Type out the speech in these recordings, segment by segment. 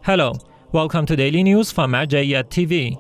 Hello, welcome to Daily News from Marja'iyat TV.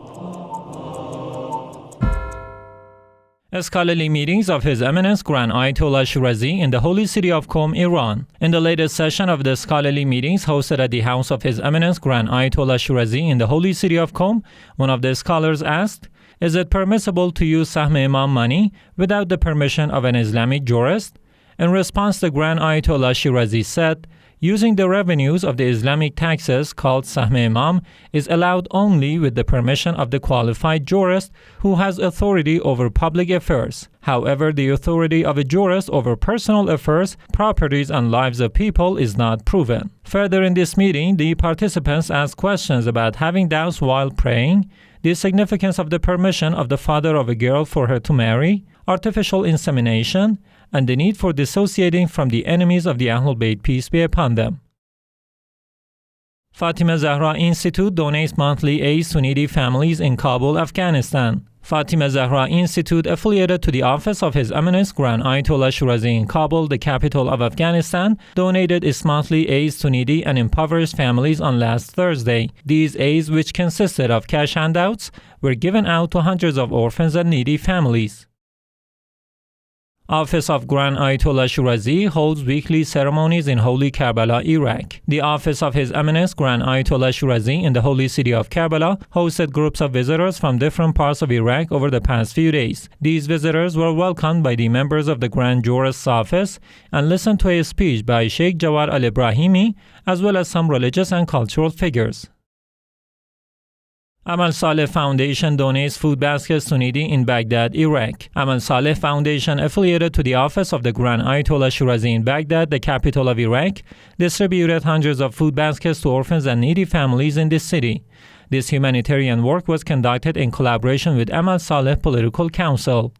Scholarly meetings of His Eminence Grand Ayatollah Shirazi in the holy city of Qom, Iran. In the latest session of the scholarly meetings hosted at the house of His Eminence Grand Ayatollah Shirazi in the holy city of Qom, one of the scholars asked, "Is it permissible to use Sahm Imam money without the permission of an Islamic jurist?" In response, the Grand Ayatollah Shirazi said, "Using the revenues of the Islamic taxes called Sahm Imam is allowed only with the permission of the qualified jurist who has authority over public affairs. However, the authority of a jurist over personal affairs, properties, and lives of people is not proven." Further in this meeting, the participants asked questions about having doubts while praying, the significance of the permission of the father of a girl for her to marry, artificial insemination, and the need for dissociating from the enemies of the AhlulBayt, peace be upon them. Fatima Zahra Institute donates monthly aids to needy families in Kabul, Afghanistan. Fatima Zahra Institute, affiliated to the office of His Eminence Grand Ayatollah Shirazi in Kabul, the capital of Afghanistan, donated its monthly aids to needy and impoverished families on last Thursday. These aids, which consisted of cash handouts, were given out to hundreds of orphans and needy families. Office of Grand Ayatollah Shirazi holds weekly ceremonies in holy Karbala, Iraq. The office of His Eminence Grand Ayatollah Shirazi in the holy city of Karbala hosted groups of visitors from different parts of Iraq over the past few days. These visitors were welcomed by the members of the Grand Jurist's office and listened to a speech by Sheikh Jawad al-Ibrahimi, as well as some religious and cultural figures. Amal Saleh Foundation donates food baskets to needy in Baghdad, Iraq. Amal Saleh Foundation, affiliated to the office of the Grand Ayatollah Shirazi in Baghdad, the capital of Iraq, distributed hundreds of food baskets to orphans and needy families in this city. This humanitarian work was conducted in collaboration with Amal Saleh Political Council.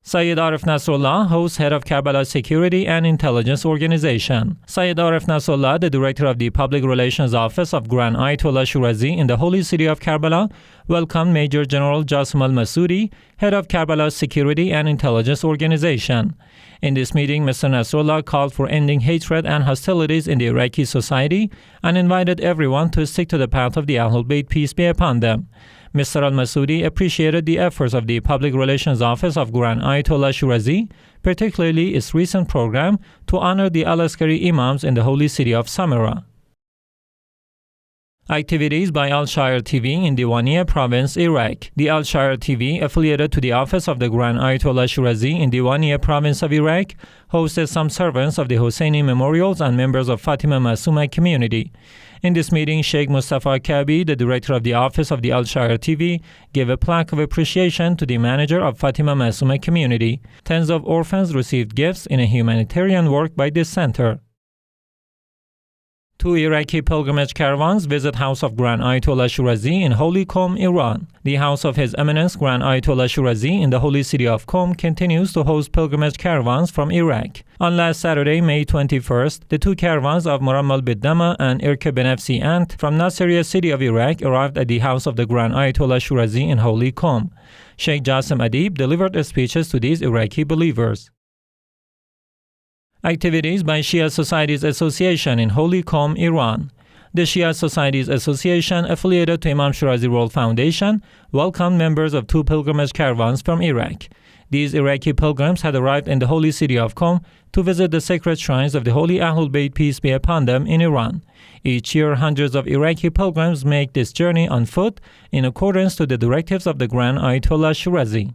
Syed Aref Nasrullah, hosts head of Karbala Security and Intelligence Organization. Syed Aref Nasrullah, the director of the Public Relations Office of Grand Ayatollah Shirazi in the holy city of Karbala, welcomed Major General Jassim al-Masoudi, head of Karbala Security and Intelligence Organization. In this meeting, Mr. Nasrullah called for ending hatred and hostilities in the Iraqi society and invited everyone to stick to the path of the AhlulBayt, peace be upon them. Mr. al-Masoudi appreciated the efforts of the Public Relations Office of Grand Ayatollah Shirazi, particularly its recent program to honor the Al-Askari Imams in the holy city of Samarra. Activities by Al-Shaaer TV in Diwaniya province, Iraq. The Al-Shaaer TV, affiliated to the office of the Grand Ayatollah Shirazi in Diwaniya province of Iraq, hosted some servants of the Hosseini memorials and members of Fatima Masuma community. In this meeting, Sheikh Mustafa Kabi, the director of the office of the Al-Shaaer TV, gave a plaque of appreciation to the manager of Fatima Masuma community. Tens of orphans received gifts in a humanitarian work by this center. Two Iraqi pilgrimage caravans visit House of Grand Ayatollah Shirazi in Holy Qom, Iran. The House of His Eminence Grand Ayatollah Shirazi in the holy city of Qom continues to host pilgrimage caravans from Iraq. On last Saturday, May 21st, the two caravans of Murammal Biddama and Irke Benefsi Ant from Nasiriyah city of Iraq arrived at the House of the Grand Ayatollah Shirazi in Holy Qom. Sheikh Jassim Adib delivered speeches to these Iraqi believers. Activities by Shia Societies Association in Holy Qom, Iran. The Shia Societies Association, affiliated to Imam Shirazi World Foundation, welcomed members of two pilgrimage caravans from Iraq. These Iraqi pilgrims had arrived in the holy city of Qom to visit the sacred shrines of the holy AhlulBayt, peace be upon them, in Iran. Each year, hundreds of Iraqi pilgrims make this journey on foot in accordance to the directives of the Grand Ayatollah Shirazi.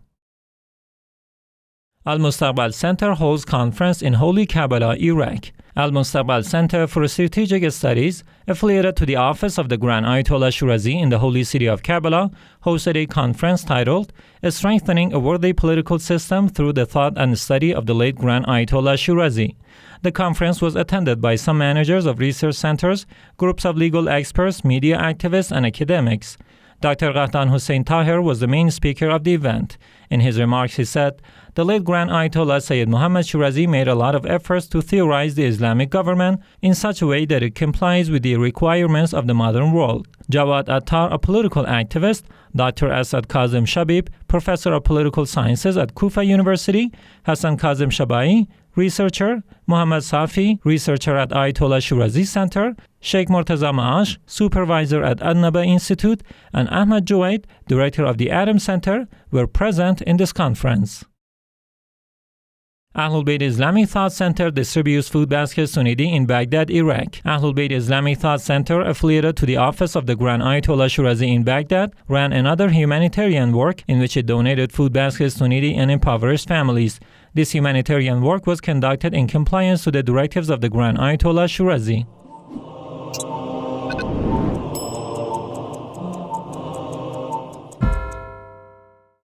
Al-Mostaqbal Center holds conference in Holy Karbala, Iraq. Al-Mostaqbal Center for Strategic Studies, affiliated to the office of the Grand Ayatollah Shirazi in the holy city of Karbala, hosted a conference titled "Strengthening a Worthy Political System Through the Thought and Study of the Late Grand Ayatollah Shirazi." The conference was attended by some managers of research centers, groups of legal experts, media activists, and academics. Dr. Ghahtan Hussein Tahir was the main speaker of the event. In his remarks, he said, "The late Grand Ayatollah Sayyid Muhammad Shirazi made a lot of efforts to theorize the Islamic government in such a way that it complies with the requirements of the modern world." Jawad Attar, a political activist, Dr. Asad Kazim Shabib, professor of political sciences at Kufa University, Hassan Kazim Shabai, researcher, Muhammad Safi, researcher at Ayatollah Shirazi Center, Sheikh Murtaza Maash, supervisor at An-Naba Institute, and Ahmad Juwaid, director of the Adam Center, were present in this conference. AhlulBayt Islamic Thought Center distributes food baskets to needy in Baghdad, Iraq. AhlulBayt Islamic Thought Center, affiliated to the office of the Grand Ayatollah Shirazi in Baghdad, ran another humanitarian work in which it donated food baskets to needy and impoverished families. This humanitarian work was conducted in compliance to the directives of the Grand Ayatollah Shirazi.